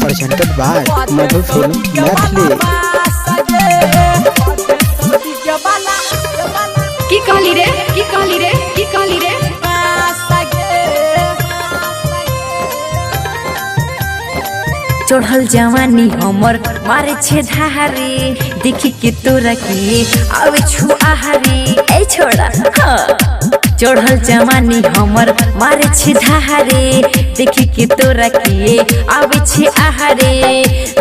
presented by Madhu Film Mathli। की कहली रे की कहली रे की कहली रे चढ़ल जवानी हमर मारे छे धारे देखी के तोरा के आवे छु आहारे ए छोड़ा हाँ। चढ़ल जवानी हमर मारे छे धारे देखी के तोरा के आवे छे आहारे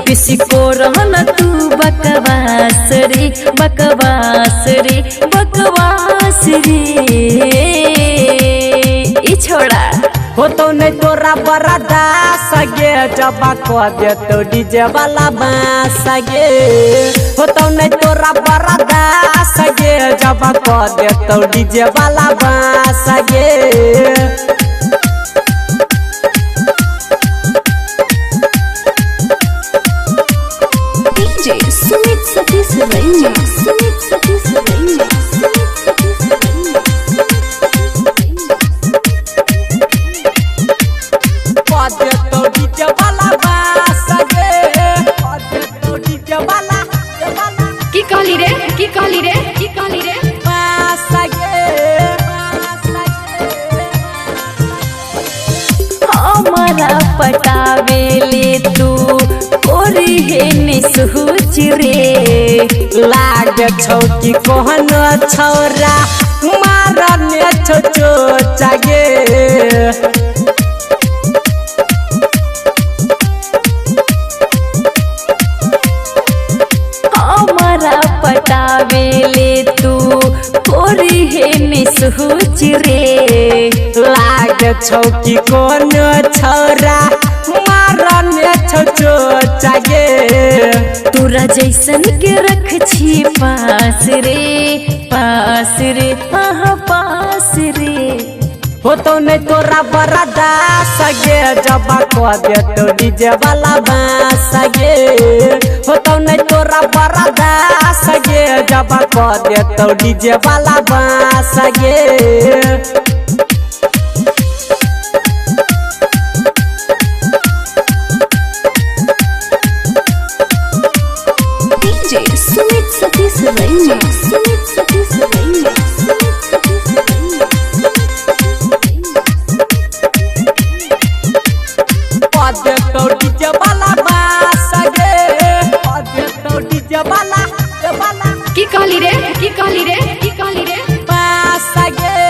बेसी को रहन तू बकवास रे बकवास रे बकवास रे ई छोड़ा हो तो नहीं तोरा बरादा सगे जबा को दे तो डीजे वाला बांस गे हो तो नहीं तोरा बरादा सगे जबा को दे तो डीजे वाला बांस गे DJ Sumit Satish Ranger Sumit Satish Ranger की कहली रे की कहली रे की कहली रे हमारा पटावेले तू कोरी है निसुच रे लाग छौकी कोहन छौरा मारने छो चागे हमारा पटावेले तू कोरी है निसुच रे लाग छौकी कोन छौरा मारने छो चागे तोरा जैसन के रख छी पास रे हाँ पास रे हो तो नहीं तोरा बरादा सगे जबा को दे तो डीजे वाला बांस गे हो तो नहीं तोरा बरादा सगे जबा को दे तो डीजे वाला बांस गे DJ Sumit Satish Ranger Sumit Satish Ranger दे तो डीजे वाला बांस गे दे तो डीजे वाला की कहली रे की कहली रे की कहली रे बांस गे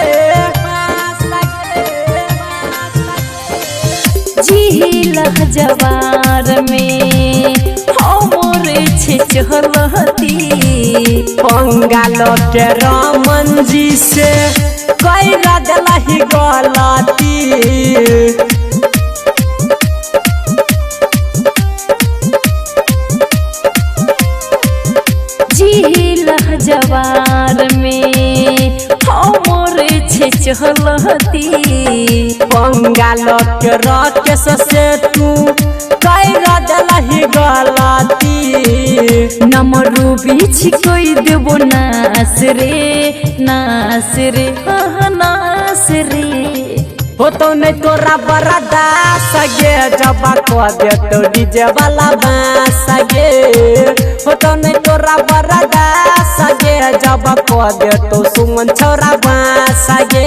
झीलह जवार में हमरे छे चहलती बंगालो के रमन जी से कैरा दिलही गलती झीलह जवार में हमरे छे चहलती बंगालो के राकेश से तू कैरा दिलही गलती नमरू बीच कोई देबो नास रे हाँ नास रे हो तो नहीं तोरा बरादा सगे जबा को दे तो डीजे वाला बांस गे हो तो नहीं तोरा बरादा सगे जबा को दे तो सुमन छौरा बांस गे।